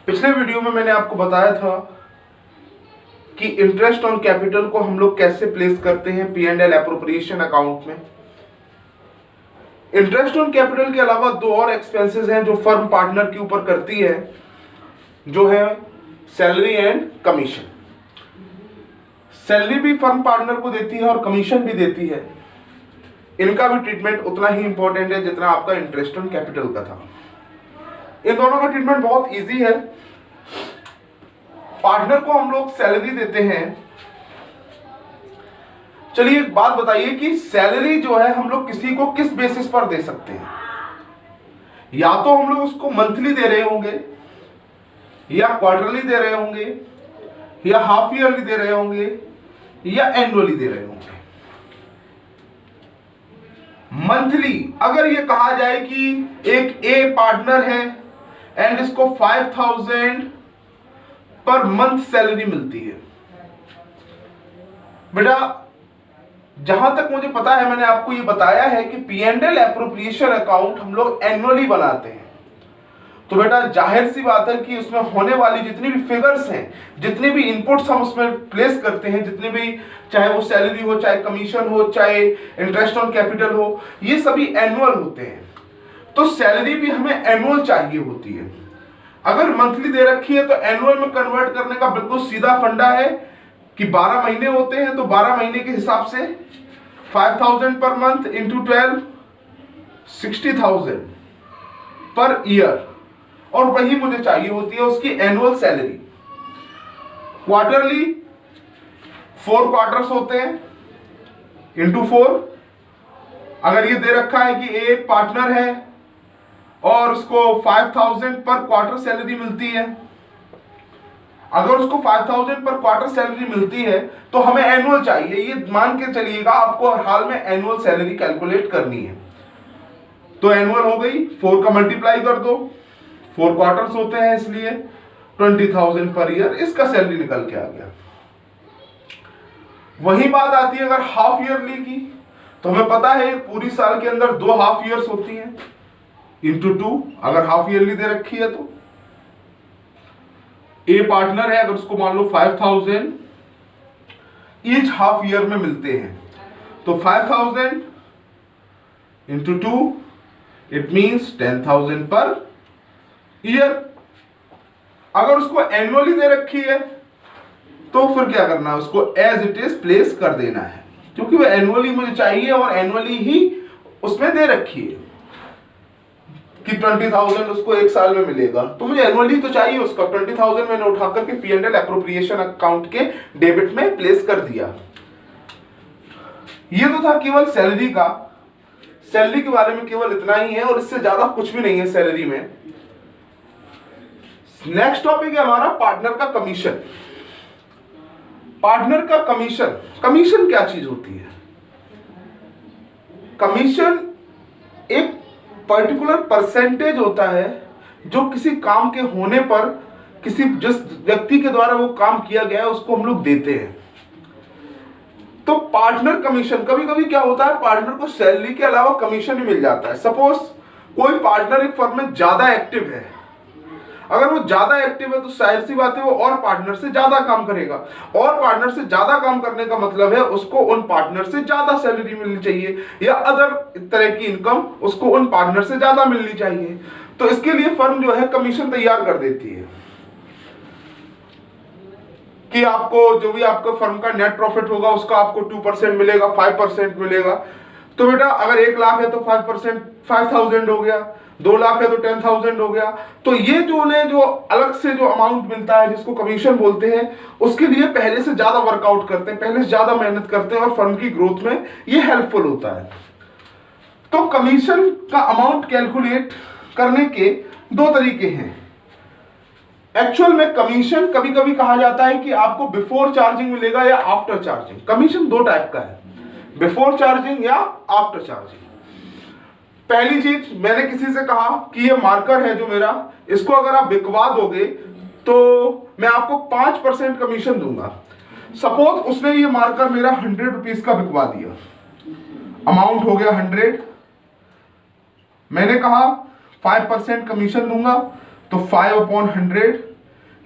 पिछले वीडियो में मैंने आपको बताया था कि इंटरेस्ट ऑन कैपिटल को हम लोग कैसे प्लेस करते हैं P&L एप्रोप्रिएशन अकाउंट में। इंटरेस्ट ऑन कैपिटल के अलावा दो और एक्सपेंसेस हैं जो फर्म पार्टनर के ऊपर करती है, जो है सैलरी एंड कमीशन। सैलरी भी फर्म पार्टनर को देती है और कमीशन भी देती है। इनका भी ट्रीटमेंट उतना ही इंपॉर्टेंट है जितना आपका इंटरेस्ट ऑन कैपिटल का था। इन दोनों का ट्रीटमेंट बहुत इजी है। पार्टनर को हम लोग सैलरी देते हैं। चलिए एक बात बताइए कि सैलरी जो है हम लोग किसी को किस बेसिस पर दे सकते हैं। या तो हम लोग उसको मंथली दे रहे होंगे, या क्वार्टरली दे रहे होंगे, या हाफ ईयरली दे रहे होंगे, या एनुअली दे रहे होंगे। मंथली अगर ये कहा जाए कि एक ए पार्टनर है एंड इसको 5000 पर मंथ सैलरी मिलती है। बेटा जहां तक मुझे पता है, मैंने आपको ये बताया है कि P&L एप्रोप्रिएशन अकाउंट हम लोग एनुअली बनाते हैं। तो बेटा जाहिर सी बात है कि उसमें होने वाली जितनी भी फिगर्स हैं, जितने भी इनपुट्स हम उसमें प्लेस करते हैं, जितने भी, चाहे वो सैलरी हो, चाहे कमीशन हो, चाहे इंटरेस्ट ऑन कैपिटल हो, ये सभी एनुअल होते हैं। तो सैलरी भी हमें एनुअल चाहिए होती है। अगर मंथली दे रखी है तो एनुअल में कन्वर्ट करने का बिल्कुल सीधा फंडा है कि 12 महीने होते हैं, तो 12 महीने के हिसाब से 5000 per month into 12 60,000 per year, और वही मुझे चाहिए होती है उसकी एनुअल सैलरी। क्वार्टरली 4 क्वार्टर्स होते हैं इंटू 4। अगर ये दे रखा है कि एक पार्टनर है और उसको 5000 पर क्वार्टर सैलरी मिलती है, अगर उसको 5000 पर क्वार्टर सैलरी मिलती है तो हमें एनुअल चाहिए। ये मान के चलिएगा आपको हर हाल में एनुअल सैलरी कैलकुलेट करनी है। तो एनुअल हो गई, 4 का मल्टीप्लाई कर दो, 4 क्वार्टर्स होते हैं इसलिए 20,000 पर ईयर, इसका सैलरी निकल के आ गया। वही बात आती है अगर हाफ ईयरली की, तो हमें पता है पूरी साल के अंदर 2 हाफ ईयर्स होती हैं इंटू 2, अगर हाफ ईयरली दे रखी है तो। ए पार्टनर है, अगर उसको मान लो 5000 ईच हाफ ईयर में मिलते हैं, तो 5000 into 2 it means 10,000 per year. अगर उसको एनुअली दे रखी है तो फिर क्या करना है, उसको एज इट इज प्लेस कर देना है, क्योंकि वो एनुअली मुझे चाहिए और एनुअली ही उसमें दे रखी है कि 20,000 उसको एक साल में मिलेगा, तो मुझे एनुअली तो चाहिए उसका। 20,000 मैंने उठा करके P&L एप्रोप्रिएशन अकाउंट के डेबिट में प्लेस कर दिया। ये तो था केवल सैलरी का। सैलरी के बारे में केवल इतना ही है और इससे ज्यादा कुछ भी नहीं है सैलरी में। नेक्स्ट टॉपिक है हमारा पार्टनर का कमीशन। पार्टनर का कमीशन, कमीशन क्या चीज होती है? कमीशन एक पर्टिकुलर परसेंटेज होता है जो किसी काम के होने पर, किसी जिस व्यक्ति के द्वारा वो काम किया गया है उसको हम लोग देते हैं। तो पार्टनर कमीशन, कभी कभी क्या होता है पार्टनर को सैलरी के अलावा कमीशन भी मिल जाता है। सपोज कोई पार्टनर एक फर्म में ज्यादा एक्टिव है, अगर वो ज्यादा एक्टिव है तो जाहिर सी बात है वो और पार्टनर से ज्यादा काम करेगा, और पार्टनर से ज्यादा काम करने का मतलब है उसको उन पार्टनर से ज्यादा सैलरी मिलनी चाहिए, या अदर तरह की इनकम उसको उन पार्टनर से ज्यादा मिलनी चाहिए। तो इसके लिए फर्म जो है कमीशन तैयार कर देती है कि आपको जो भी आपका फर्म का नेट प्रॉफिट होगा उसका आपको 2% मिलेगा, 5% मिलेगा। तो बेटा अगर 1 लाख है तो 5% 5,000 हो गया, 2 लाख है तो 10,000 हो गया। तो ये जो उन्हें जो अलग से जो अमाउंट मिलता है जिसको कमीशन बोलते हैं, उसके लिए पहले से ज्यादा वर्कआउट करते हैं, पहले से ज्यादा मेहनत करते हैं और फर्म की ग्रोथ में ये हेल्पफुल होता है। तो कमीशन का अमाउंट कैलकुलेट करने के 2 तरीके हैं। एक्चुअल में कमीशन कभी कभी कहा जाता है कि आपको बिफोर चार्जिंग मिलेगा या आफ्टर चार्जिंग। कमीशन 2 टाइप का है, बिफोर चार्जिंग या आफ्टर चार्जिंग। पहली चीज, मैंने किसी से कहा कि ये मार्कर है जो मेरा, इसको अगर आप बिकवा दोगे तो मैं आपको 5% कमीशन दूंगा। सपोज उसने ये मार्कर मेरा 100 रुपीज का बिकवा दिया, अमाउंट हो गया 100। मैंने कहा 5% कमीशन दूंगा तो 5/100,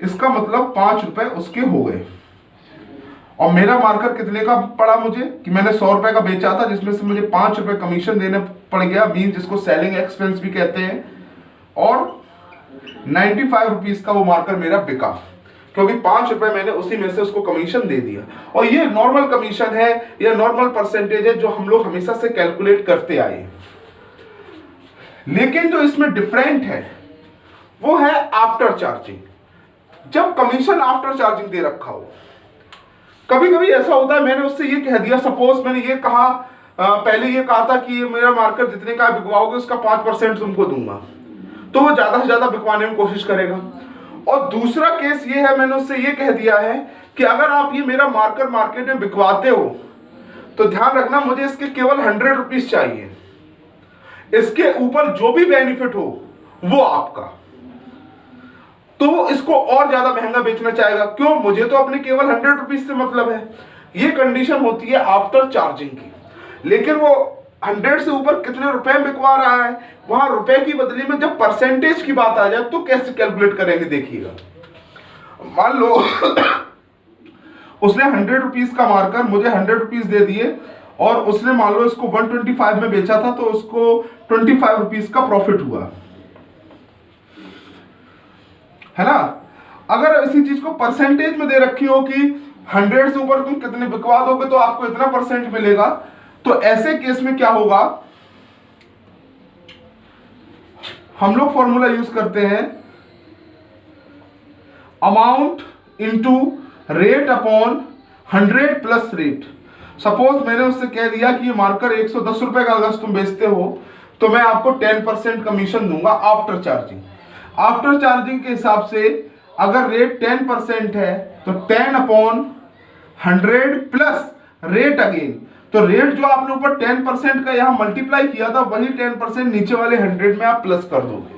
इसका मतलब 5 रुपए उसके हो गए। और मेरा मार्कर कितने का पड़ा मुझे कि मैंने 100 रुपए का बेचा था, जिसमें से मुझे 5 रुपए कमीशन देने पड़ गया, मीन जिसको सेलिंग एक्सपेंस भी कहते हैं। और 95 रुपीज का वो मार्कर मेरा बिका, क्योंकि 5 रुपए मैंने उसी में से उसको कमीशन दे दिया। और ये नॉर्मल कमीशन है, ये नॉर्मल परसेंटेज है जो हम लोग हमेशा से कैलकुलेट करते आए। लेकिन जो इसमें डिफरेंट है वो है आफ्टर चार्जिंग। जब कमीशन आफ्टर चार्जिंग दे रखा हो, कभी कभी ऐसा होता है, मैंने उससे ये कह दिया, सपोज मैंने ये कहा, पहले ये कहा था कि मेरा मार्कर जितने का बिकवाओगे उसका 5% तुमको दूंगा, तो वो ज्यादा से ज्यादा बिकवाने में कोशिश करेगा। और दूसरा केस ये है, मैंने उससे ये कह दिया है कि अगर आप ये मेरा मार्कर मार्केट में बिकवाते हो तो ध्यान रखना मुझे इसके केवल 100 रुपीज चाहिए, इसके ऊपर जो भी बेनिफिट हो वो आपका। तो इसको और ज्यादा महंगा बेचना चाहेगा, क्यों? मुझे तो अपने केवल 100 रुपीज से मतलब है। ये कंडीशन होती है आफ्टर चार्जिंग की। लेकिन वो 100 से ऊपर कितने रुपए में बिकवा रहा है, वहां रुपए की बदले में जब परसेंटेज की बात आ जाए तो कैसे कैलकुलेट करेंगे देखिएगा। मान लो उसने 100 रुपीज का मार्कर मुझे 100 रुपीज दे दिए, और उसने मान लो इसको 125 में बेचा था, तो उसको 25 रुपीज का प्रॉफिट हुआ, है ना। अगर इसी चीज को परसेंटेज में दे रखी हो कि 100 से ऊपर तुम कितने बिकवा दोगे तो आपको इतना परसेंट मिलेगा, तो ऐसे केस में क्या होगा, हम लोग फॉर्मूला यूज करते हैं amount into rate upon 100 plus rate. Suppose मैंने उससे कह दिया कि ये मार्कर 110 रुपए का अगर तुम बेचते हो तो मैं आपको 10% कमीशन दूंगा आफ्टर चार्जिंग। आफ्टर चार्जिंग के हिसाब से अगर रेट 10% है तो 10/100 प्लस रेट अगेन, तो रेट जो आपने ऊपर 10% का यहां मल्टीप्लाई किया था वही 10% नीचे वाले 100 में आप प्लस कर दोगे,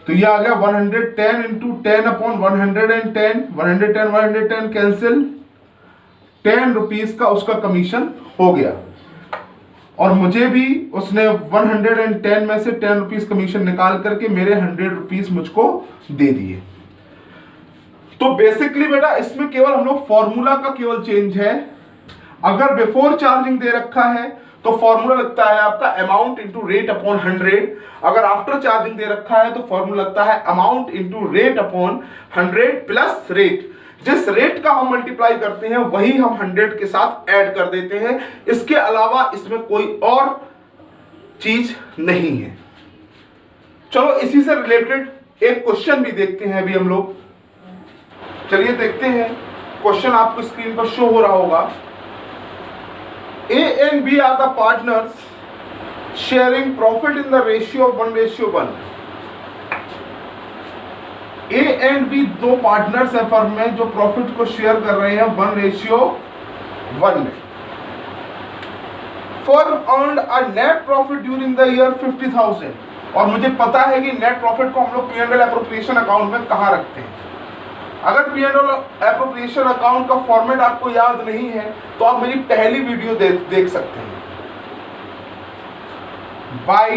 तो ये आ गया 110 इंटू 10/110, 110 कैंसिल, 10 रुपीज का उसका कमीशन हो गया। और मुझे भी उसने 110 में से 10 रुपीज कमीशन निकाल करके मेरे 100 रुपीज मुझको दे दिए। तो बेसिकली बेटा इसमें केवल हम लोग फॉर्मूला का केवल चेंज है। अगर बिफोर चार्जिंग दे रखा है तो फॉर्मूला लगता है आपका अमाउंट इंटू रेट अपॉन 100, अगर आफ्टर चार्जिंग दे रखा है तो फॉर्मूला लगता है amount into rate upon 100 plus rate. जिस रेट का हम मल्टीप्लाई करते हैं वही हम 100 के साथ ऐड कर देते हैं, इसके अलावा इसमें कोई और चीज नहीं है। चलो इसी से रिलेटेड एक क्वेश्चन भी देखते हैं अभी हम लोग। चलिए देखते हैं, क्वेश्चन आपको स्क्रीन पर शो हो रहा होगा। A and B are the partners sharing profit in the ratio of 1:1। A and B दो पार्टनर्स हैं फर्म में जो प्रॉफिट को शेयर कर रहे हैं 1:1 में। Firm earned a net profit during the year 50,000, और मुझे पता है कि नेट प्रॉफिट को हम लोग P&L एप्रोप्रिएशन अकाउंट में कहाँ रखते हैं। अगर P&L एप्रोप्रिएशन अकाउंट का फॉर्मेट आपको याद नहीं है तो आप मेरी पहली वीडियो देख सकते हैं। By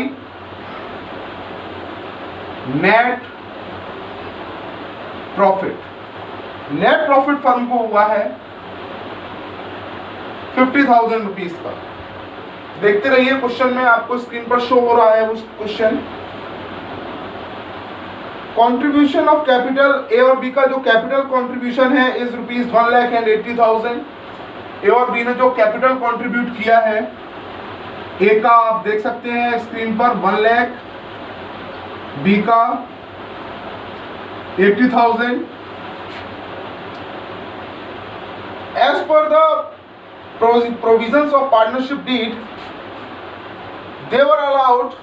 net profit, net profit firm को हुआ है 50,000 रुपीज का। देखते रहिए, क्वेश्चन में आपको स्क्रीन पर शो हो रहा है उस question. Contribution of capital A और बी का जो कैपिटल कंट्रीब्यूशन है इज रुपीज 1,80,000। ए और बी ने जो कैपिटल कंट्रीब्यूट किया है, ए का आप देख सकते हैं स्क्रीन पर 1 लाख, बी का 80,000। As per the provisions of partnership deed, they were allowed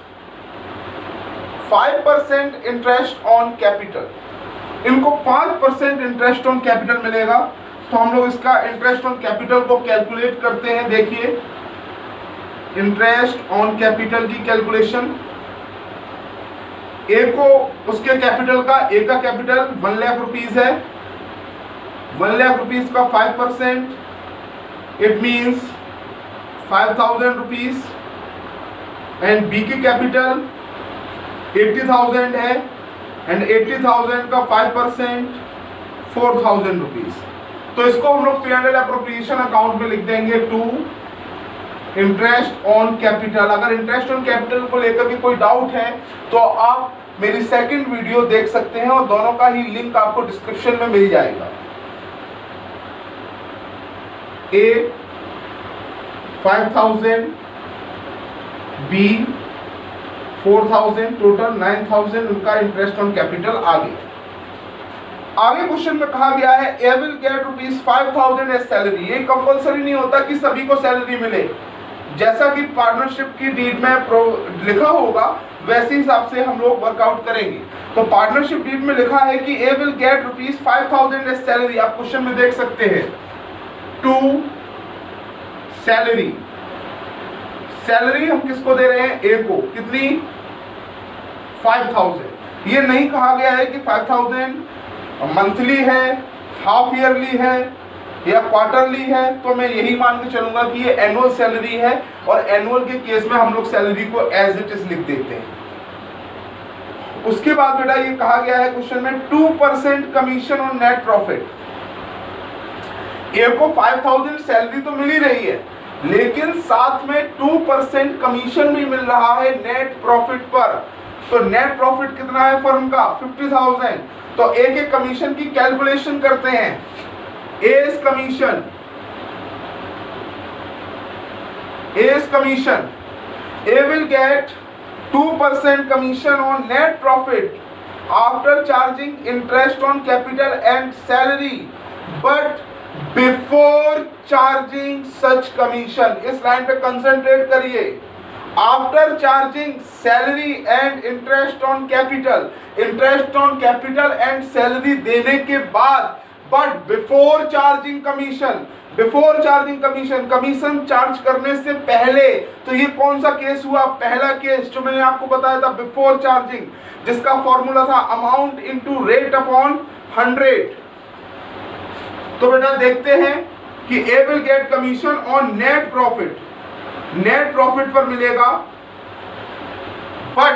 5% interest on capital. इनको 5% इंटरेस्ट ऑन कैपिटल मिलेगा। तो हम लोग इसका इंटरेस्ट ऑन कैपिटल को कैलकुलेट करते हैं। देखिए इंटरेस्ट ऑन कैपिटल की कैलकुलेशन, ए को उसके कैपिटल का, ए का कैपिटल 1 लाख रुपीज है, 1 लाख रुपीज का 5%, it means 5,000 rupees. And B की कैपिटल 80,000 है एंड 80,000 का 5% 4,000 रुपीज। तो इसको हम लोग P&L एप्रोप्रिएशन अकाउंट में लिख देंगे टू इंटरेस्ट ऑन कैपिटल। अगर इंटरेस्ट ऑन कैपिटल को लेकर के कोई डाउट है तो आप मेरी सेकंड वीडियो देख सकते हैं और दोनों का ही लिंक आपको डिस्क्रिप्शन में मिल जाएगा। A 5,000, B 4,000, टोटल 9,000 उनका इंटरेस्ट ऑन कैपिटल आगे क्वेश्चन में कहा गया है ए विल गेट ₹5,000 एज सैलरी। ये कंपलसरी नहीं होता कि सभी को सैलरी मिले, जैसा कि पार्टनरशिप की डीड में लिखा होगा वैसे हिसाब से हम लोग वर्कआउट करेंगे। तो पार्टनरशिप डीड में लिखा है कि A will gate ₹5,000 as salary. आप क्वेश्चन में देख सकते हैं टू सैलरी। सैलरी हम किसको दे रहे हैं? ए को। कितनी? 5,000। ये नहीं कहा गया है कि 5,000 मंथली है, हाफ ईयरली है या क्वार्टरली है। तो मैं यही मान के चलूंगा कि ये एनुअल सैलरी है और एनुअल के केस में हम लोग सैलरी को एज इट इज लिख देते हैं। उसके बाद बेटा ये कहा गया है क्वेश्चन में 2% कमीशन ऑन नेट प्रॉफिट। ए को 5,000 सैलरी तो मिल ही रही है, लेकिन साथ में 2% कमीशन भी मिल रहा है नेट प्रॉफिट पर। तो नेट प्रॉफिट कितना है फर्म का? 50,000। तो ए के कमीशन की कैलकुलेशन करते हैं। As commission A will get 2% commission on net profit after charging interest on capital and salary but before charging such commission. इस लाइन पे कंसंट्रेट करिए। After charging salary and interest on capital, interest on capital and salary देने के बाद, but before charging commission, before charging commission, commission charge करने से पहले। तो ये कौन सा केस हुआ? पहला केस जो मैंने आपको बताया था बिफोर चार्जिंग, जिसका फॉर्मूला था अमाउंट इनटू रेट अपॉन 100। तो बेटा देखते हैं कि A will get commission on net profit, net profit पर मिलेगा, but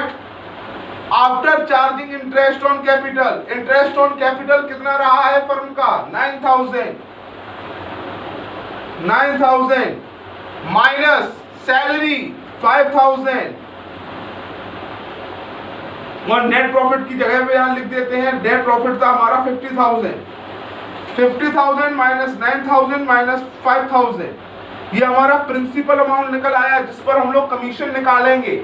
after charging interest on capital. Interest on capital कितना रहा है फर्म का? 9,000 माइनस सैलरी 5,000 और नेट प्रॉफिट की जगह पे यहां लिख देते हैं नेट प्रॉफिट था हमारा 50,000 माइनस 9,000 माइनस 5,000। ये हमारा प्रिंसिपल अमाउंट निकल आया जिस पर हम लोग कमीशन निकालेंगे।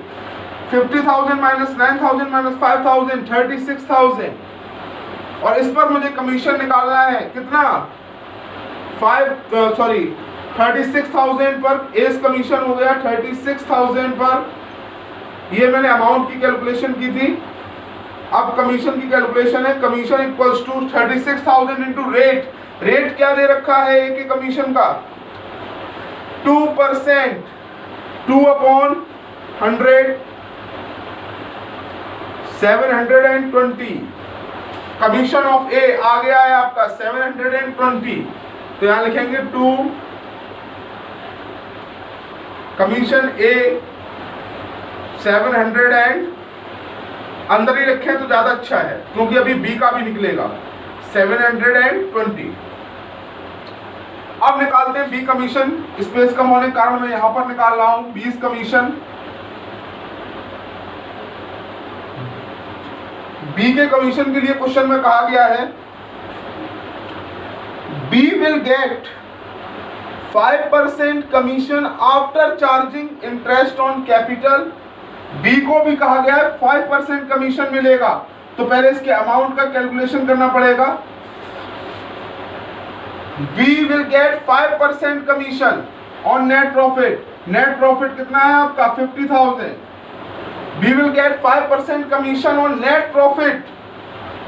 50,000 माइनस 9,000 माइनस 5,000 36,000 और इस पर मुझे कमीशन निकालना है कितना? 36,000 पर एज कमीशन हो गया। 36,000 पर ये मैंने अमाउंट की कैलकुलेशन की थी, अब कमीशन की कैलकुलेशन है। Commission equals to 36,000 into rate. Rate क्या दे रखा है ए के कमीशन का? 2%, 2/100 720। कमीशन ऑफ ए आ गया है आपका 720। तो यहां लिखेंगे 2 कमीशन ए 700 एंड अंदर ही रखें तो ज्यादा अच्छा है क्योंकि अभी बी का भी निकलेगा 720। अब निकालते हैं बी कमीशन। स्पेस कम होने के कारण मैं यहां पर निकाल रहा हूं 20 कमीशन। बी के कमीशन के लिए क्वेश्चन में कहा गया है B will get 5% commission after charging interest on capital. B को भी कहा गया है 5% कमीशन मिलेगा। तो पहले इसके अमाउंट का कैलकुलेशन करना पड़ेगा। B will get 5% commission on net profit. Net profit कितना है आपका? 50,000। B will get 5% commission on net profit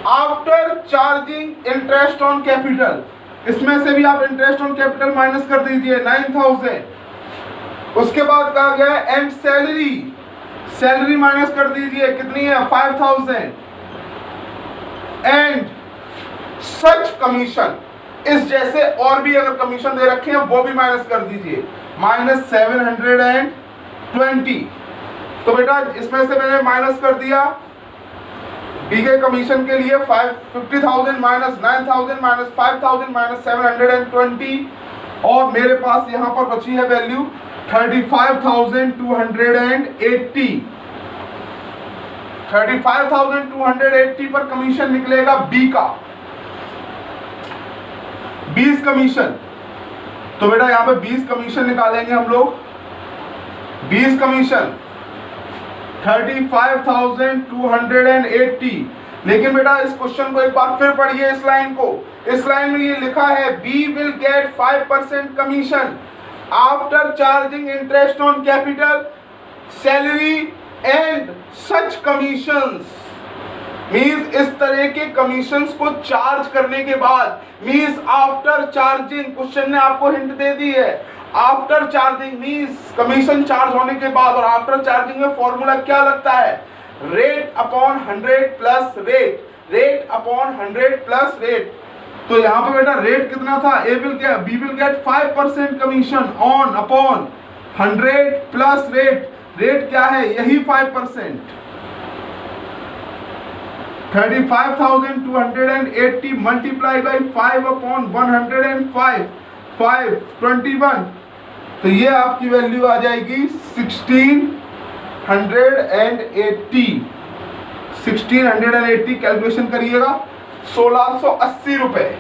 after charging interest on capital. इसमें से भी आप इंटरेस्ट ऑन कैपिटल माइनस कर दीजिए 9,000। उसके बाद कहा गया है एंड सैलरी, सैलरी माइनस कर दीजिए कितनी है? 5,000 एंड सच कमीशन। इस जैसे और भी अगर कमीशन दे रखे हैं वो भी माइनस कर दीजिए माइनस 720। तो बेटा इसमें से मैंने माइनस कर दिया बी के कमीशन के लिए 50,000 माइनस 9,000 माइनस 5,000 माइनस 720 और मेरे पास यहाँ पर बची है वैल्यू 35,280। 35,280 पर कमीशन निकलेगा बी का, 20 कमीशन। तो बेटा यहाँ पे 20 कमीशन निकालेंगे हम लोग। 20 कमीशन 35,280। लेकिन बेटा इस क्वेश्चन को एक बार फिर पढ़िए, इस लाइन को। इस लाइन में ये लिखा है B will get 5% commission after charging interest on capital, salary and such commissions. Means इस तरह के कमीशंस को चार्ज करने के बाद, मीन्स आफ्टर चार्जिंग, क्वेश्चन ने आपको हिंट दे दी है। After charging means commission charge होने के बाद, और आफ्टर चार्जिंग में फॉर्मूला क्या लगता है? Rate upon 100 plus rate, rate upon 100 plus rate. तो यहाँ पे बेटा रेट कितना था? B will get 5% commission on upon 100 plus rate. Rate क्या है? यही 5%। 35,280 मल्टीप्लाई बाई 5 अपॉन 105, 521। तो ये आपकी वैल्यू आ जाएगी 1680। कैलकुलेशन करिएगा, 1680 रुपए।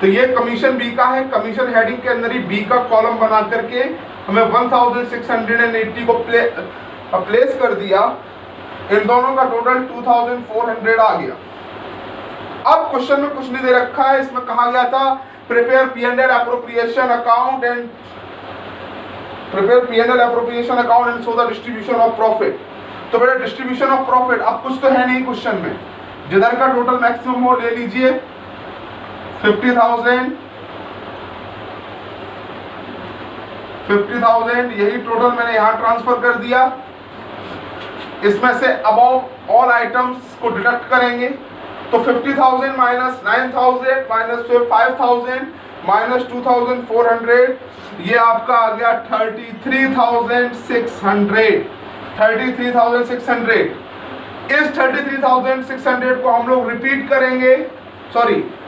तो ये कमीशन बी का है। कमीशन हेडिंग के अंदर ही बी का कॉलम बना करके हमें 1680 को प्लेस कर दिया। इन दोनों का टोटल 2400 आ गया। अब क्वेश्चन में कुछ नहीं दे रखा है। इसमें कहा गया था prepare P&L appropriation account and show the distribution of profit. तो बेटा डिस्ट्रीब्यूशन ऑफ प्रॉफिट अब कुछ तो है नहीं क्वेश्चन में। जिधर का टोटल मैक्सिमम हो ले लीजिए, 50,000 यही टोटल मैंने यहां ट्रांसफर कर दिया। इसमें से अबव ऑल आइटम्स को डिडक्ट करेंगे। तो 50,000 माइनस 9,000 माइनस 5,000 माइनस 2,400, ये आपका आ गया 33,600। 33,600। इस 33,600 को हम लोग रिपीट करेंगे,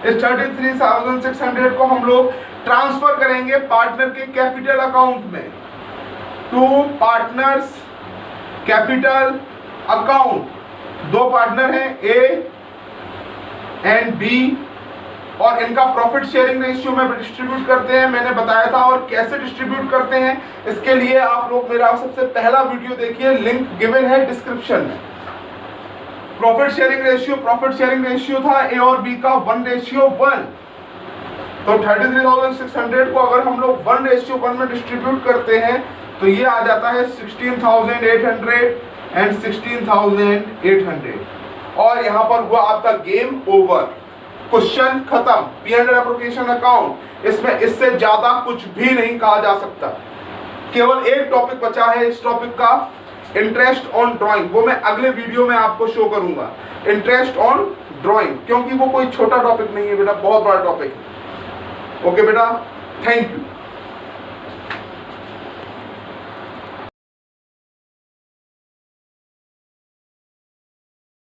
इस 33,600 को हम लोग ट्रांसफर करेंगे पार्टनर के कैपिटल अकाउंट में, टू पार्टनर्स कैपिटल अकाउंट। दो पार्टनर हैं ए एंड बी, और इनका प्रॉफिट शेयरिंग रेशियो में डिस्ट्रीब्यूट करते हैं। मैंने बताया था, और कैसे डिस्ट्रीब्यूट करते हैं इसके लिए आप लोग मेरा सबसे पहला वीडियो देखिए, लिंक गिवन है डिस्क्रिप्शन में। प्रॉफिट शेयरिंग रेशियो था ए और बी का 1:1। तो 33,600 को अगर हम लोग 1:1 में डिस्ट्रीब्यूट करते हैं तो ये आ जाता है 16,800 एंड 16,800। और यहाँ पर हुआ आपका गेम ओवर, क्वेश्चन खत्म। P&L एप्रोप्रिएशन अकाउंट, इसमें इससे ज्यादा कुछ भी नहीं कहा जा सकता। केवल एक टॉपिक बचा है इस टॉपिक का, इंटरेस्ट ऑन ड्राइंग। वो मैं अगले वीडियो में आपको शो करूंगा, इंटरेस्ट ऑन ड्राइंग, क्योंकि वो कोई छोटा टॉपिक नहीं है बेटा, बहुत बड़ा टॉपिक है। ओके बेटा, थैंक यू।